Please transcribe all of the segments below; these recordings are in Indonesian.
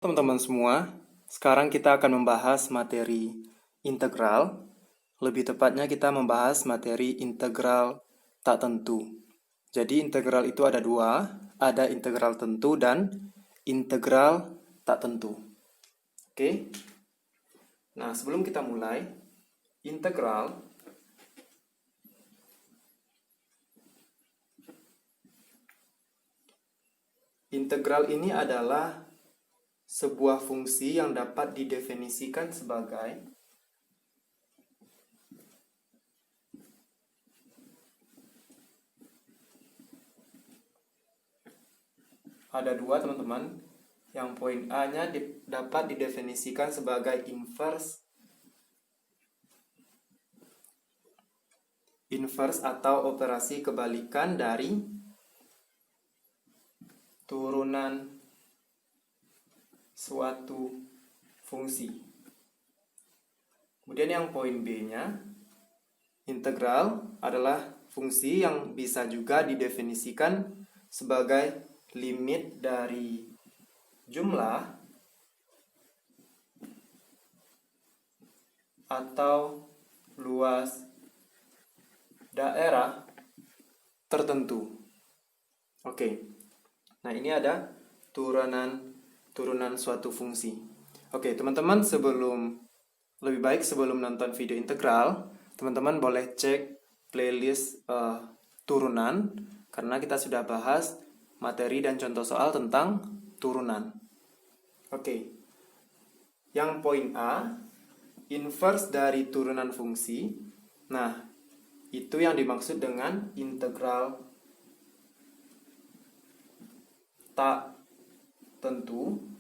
Teman-teman semua, sekarang kita akan membahas materi integral. Lebih tepatnya kita membahas materi integral tak tentu. Jadi integral itu ada dua, ada integral tentu dan integral tak tentu. Oke? Nah, sebelum kita mulai, integral ini adalah sebuah fungsi yang dapat didefinisikan sebagai ada dua, teman-teman. Yang poin A-nya dapat didefinisikan sebagai inverse atau operasi kebalikan dari turunan suatu fungsi. Kemudian yang poin B-nya, integral adalah fungsi yang bisa juga didefinisikan sebagai limit dari jumlah atau luas daerah tertentu. Oke. Nah, ini ada turunan suatu fungsi. Oke, teman-teman, lebih baik sebelum nonton video integral, teman-teman boleh cek playlist turunan, karena kita sudah bahas materi dan contoh soal tentang turunan. Oke, yang poin A, inverse dari turunan fungsi. Nah, itu yang dimaksud dengan integral tak tentu.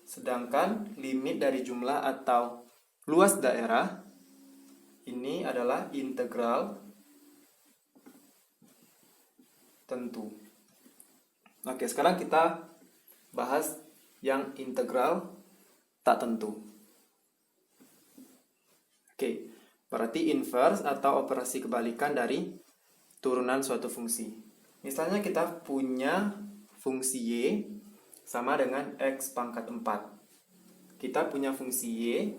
Sedangkan limit dari jumlah atau luas daerah ini adalah integral tentu. Oke, sekarang kita bahas yang integral tak tentu. Oke, berarti inverse atau operasi kebalikan dari turunan suatu fungsi. Misalnya kita punya fungsi Y sama dengan X pangkat 4. Kita punya fungsi Y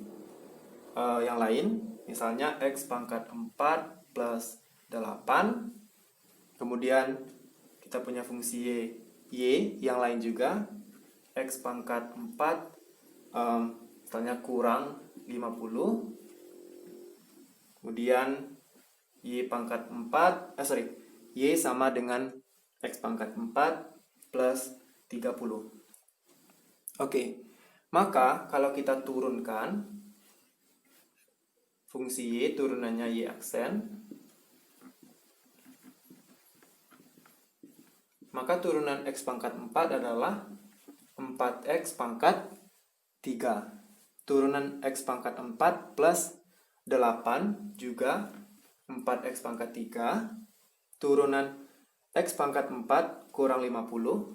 yang lain, misalnya X pangkat 4 plus 8. Kemudian kita punya fungsi Y yang lain juga, X pangkat 4 misalnya kurang 50. Kemudian Y pangkat 4, Y sama dengan X pangkat 4 plus 30. Oke, maka kalau kita turunkan fungsi Y, turunannya Y aksen, maka turunan X pangkat 4 adalah 4X pangkat 3. Turunan X pangkat 4 plus 8 juga 4X pangkat 3. Turunan X pangkat 4 kurang 50,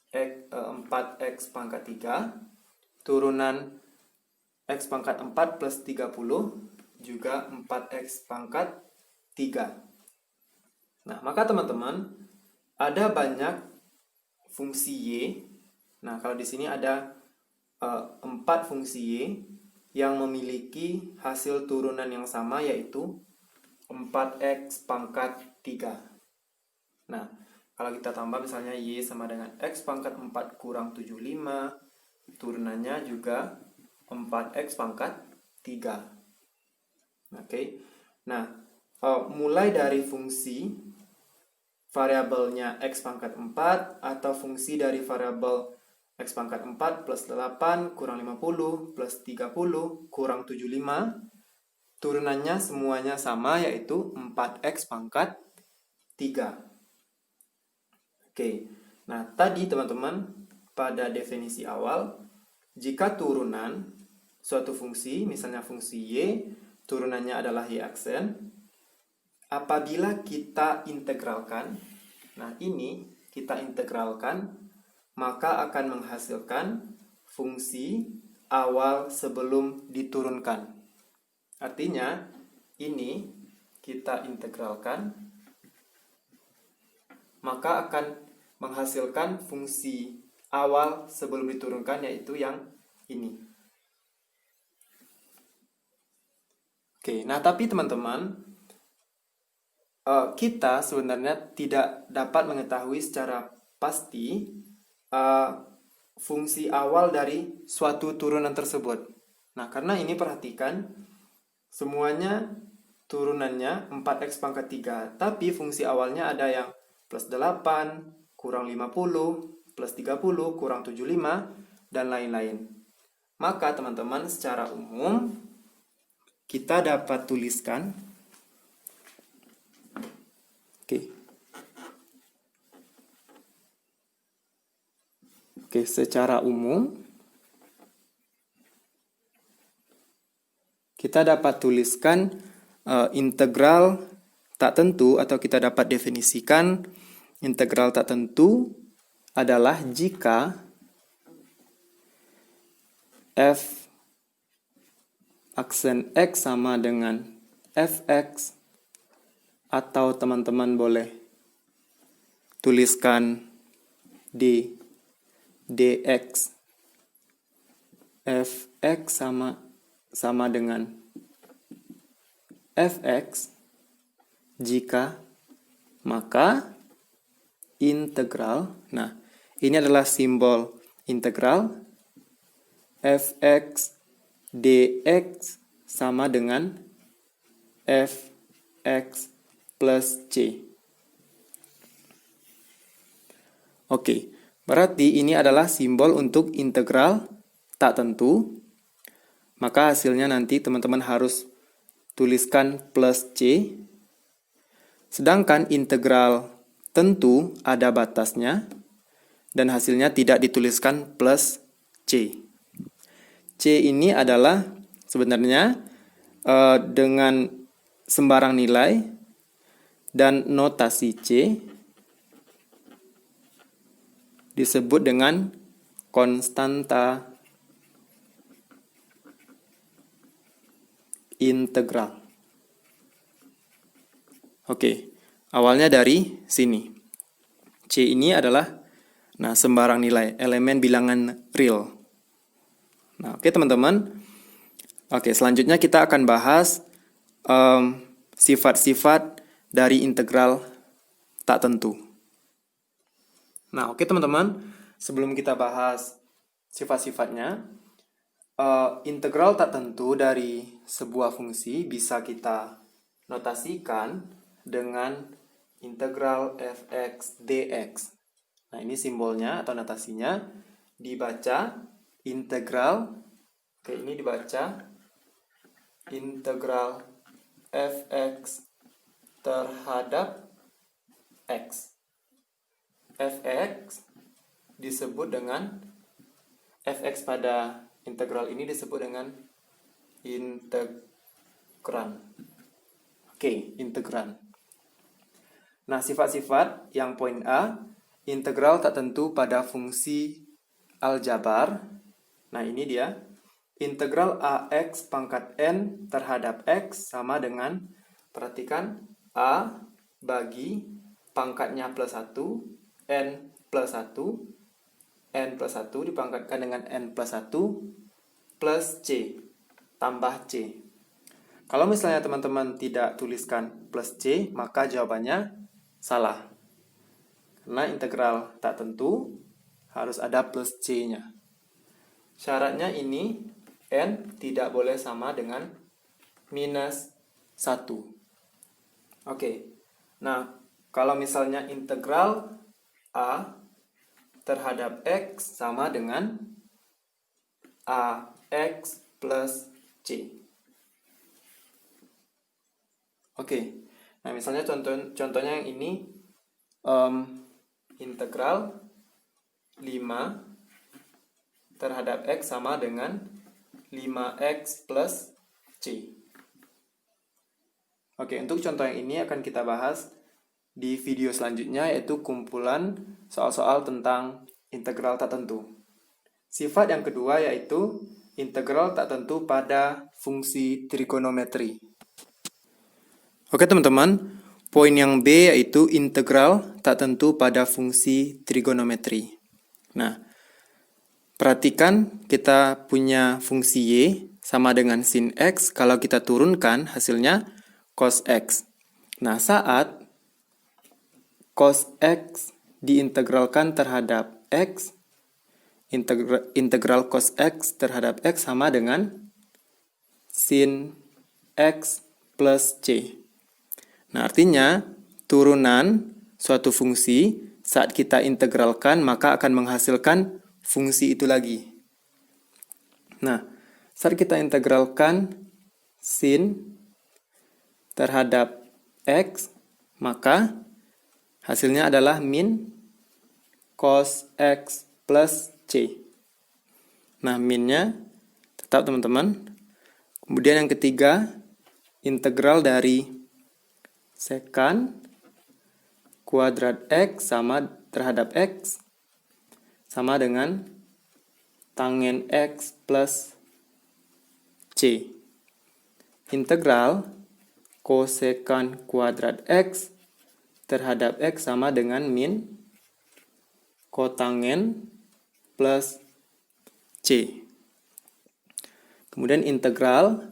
4X pangkat 3. Turunan X pangkat 4 plus 30 juga 4X pangkat 3. Nah, maka teman-teman, ada banyak fungsi Y. Nah, kalau di sini ada 4 fungsi Y yang memiliki hasil turunan yang sama, yaitu 4X pangkat 3. Nah, kalau kita tambah misalnya Y sama dengan X pangkat 4 kurang 75, turunannya juga 4X pangkat 3. Oke. Nah, mulai dari fungsi variabelnya X pangkat 4 atau fungsi dari variabel X pangkat 4 plus 8 kurang 50 plus 30 kurang 75, turunannya semuanya sama, yaitu 4X pangkat 3. Oke, nah tadi teman-teman pada definisi awal, jika turunan suatu fungsi, misalnya fungsi Y, turunannya adalah Y aksen, apabila kita integralkan, nah ini kita integralkan, maka akan menghasilkan fungsi awal sebelum diturunkan. Artinya, ini kita integralkan, maka akan menghasilkan fungsi awal sebelum diturunkan, yaitu yang ini. Oke, nah tapi teman-teman, kita sebenarnya tidak dapat mengetahui secara pasti fungsi awal dari suatu turunan tersebut. Nah, karena ini perhatikan, semuanya turunannya 4x pangkat 3, tapi fungsi awalnya ada yang plus 8, kurang 50, plus 30, kurang 75, dan lain-lain. Maka teman-teman, secara umum, kita dapat tuliskan, Oke, secara umum kita dapat tuliskan integral tak tentu, atau kita dapat definisikan integral tak tentu adalah jika f aksen x sama dengan fx, atau teman-teman boleh tuliskan di dx fx sama dengan fx, jika maka integral, nah ini adalah simbol integral, fx dx sama dengan fx plus c. Oke, berarti ini adalah simbol untuk integral tak tentu. Maka hasilnya nanti teman-teman harus tuliskan plus c. Sedangkan integral tentu ada batasnya, dan hasilnya tidak dituliskan plus c. C ini adalah sebenarnya dengan sembarang nilai, dan notasi c disebut dengan konstanta integral. Oke, awalnya dari sini. C ini adalah sembarang nilai, elemen bilangan real. Nah, oke teman-teman. Oke, selanjutnya kita akan bahas sifat-sifat dari integral tak tentu. Nah, oke teman-teman, sebelum kita bahas sifat-sifatnya, integral tak tentu dari sebuah fungsi bisa kita notasikan dengan integral fx dx. Nah, ini simbolnya atau notasinya dibaca integral, ini dibaca integral fx terhadap x. Fx disebut dengan fx pada integral ini disebut dengan integran. Oke, integran. Nah, sifat-sifat yang poin A, integral tak tentu pada fungsi aljabar. Nah, ini dia. Integral ax pangkat n terhadap x sama dengan, perhatikan, a bagi pangkatnya plus 1, n plus 1, n plus 1 dipangkatkan dengan n plus 1, plus c, tambah c. Kalau misalnya teman-teman tidak tuliskan plus c, maka jawabannya salah. Karena integral tak tentu harus ada plus c-nya. Syaratnya ini, n tidak boleh sama dengan minus 1. Oke, nah kalau misalnya integral a terhadap x sama dengan ax plus c. Oke, nah misalnya contohnya yang ini, integral 5 terhadap x sama dengan 5x plus c. Oke, untuk contoh yang ini akan kita bahas di video selanjutnya, yaitu kumpulan soal-soal tentang integral tak tentu. Sifat yang kedua yaitu integral tak tentu pada fungsi trigonometri. Oke teman-teman, poin yang B yaitu integral tak tentu pada fungsi trigonometri. Nah, perhatikan kita punya fungsi Y sama dengan sin X. Kalau kita turunkan hasilnya cos X. Nah, saat cos X diintegralkan terhadap X, integral cos X terhadap X sama dengan sin X plus C. Nah, artinya turunan suatu fungsi saat kita integralkan maka akan menghasilkan fungsi itu lagi. Nah, saat kita integralkan sin terhadap X, maka hasilnya adalah min cos X plus C. Nah, minnya tetap teman-teman. Kemudian yang ketiga, integral dari secant kuadrat X sama terhadap X sama dengan tangen X plus C. Integral kosekant kuadrat X terhadap X sama dengan min kotangen plus C. Kemudian integral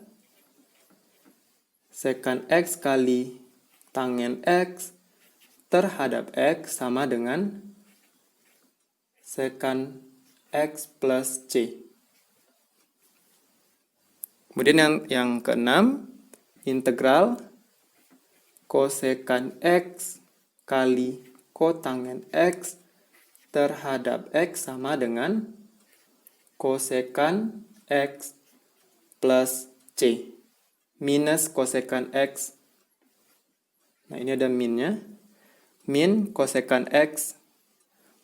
secant X kali tangen X terhadap X sama dengan secant X plus C. Kemudian yang keenam, integral kosekant X kali kotangen X terhadap X sama dengan kosekant X plus C minus kosekant X. Nah, ini ada minnya. Min kosekant X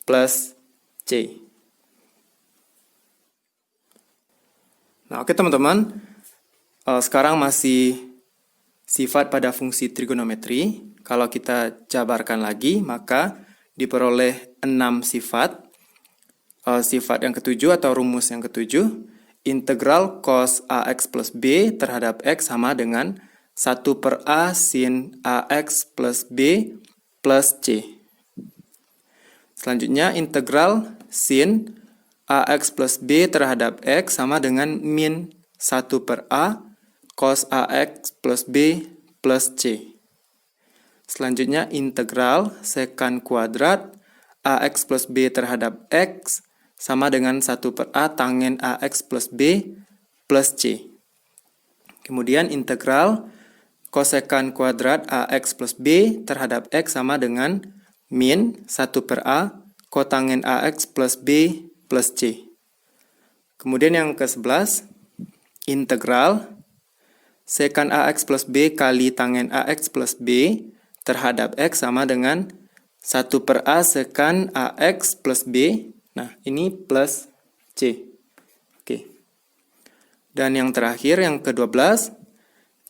plus C. Nah, oke teman-teman. Sekarang masih sifat pada fungsi trigonometri. Kalau kita jabarkan lagi, maka diperoleh 6 sifat. Sifat yang ketujuh atau rumus yang ketujuh, integral cos AX plus B terhadap X sama dengan 1/A sin AX plus B plus C. Selanjutnya, integral sin AX plus B terhadap X sama dengan min 1/A cos AX plus B plus C. Selanjutnya, integral secant kuadrat AX plus B terhadap X sama dengan 1/A tangen AX plus B plus C. Kemudian, integral kosekant kuadrat AX plus B terhadap X sama dengan min 1/A kotangen AX plus B plus C. Kemudian yang ke-11, integral secant AX plus B kali tangen AX plus B terhadap X sama dengan 1/A secant AX plus B. Nah, ini plus C. Oke. Dan yang terakhir, yang ke-12,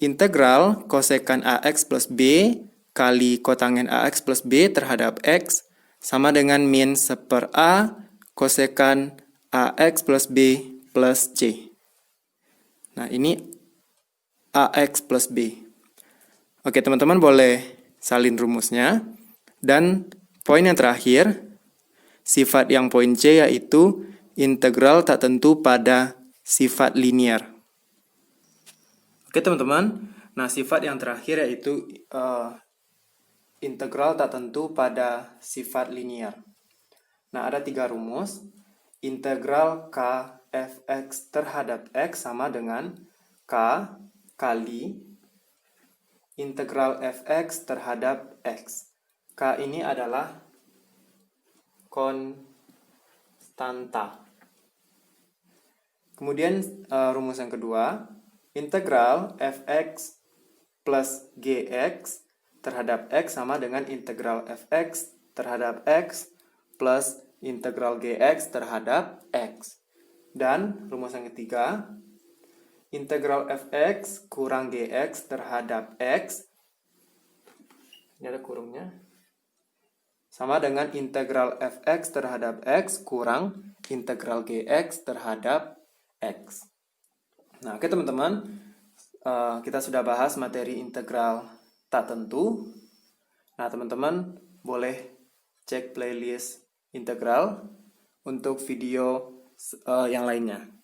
integral kosekant AX plus B kali kotangen AX plus B terhadap X sama dengan min 1/A kosekant AX plus B plus C. Nah, ini AX plus B. Oke, teman-teman boleh salin rumusnya. Dan poin yang terakhir, sifat yang poin C yaitu integral tak tentu pada sifat linear. Oke, teman-teman. Nah, sifat yang terakhir yaitu integral tak tentu pada sifat linear. Nah, ada 3 rumus. Integral K fx terhadap X sama dengan K kali integral fx terhadap X. K ini adalah konstanta. Kemudian rumus yang kedua, integral fx plus gx terhadap X sama dengan integral fx terhadap X plus integral gx terhadap X. Dan rumus yang ketiga, integral fx kurang gx terhadap X, ini ada kurungnya, sama dengan integral fx terhadap X kurang integral gx terhadap X. Nah, oke teman-teman, kita sudah bahas materi integral tak tentu. Nah, teman-teman boleh cek playlist integral untuk video yang lainnya.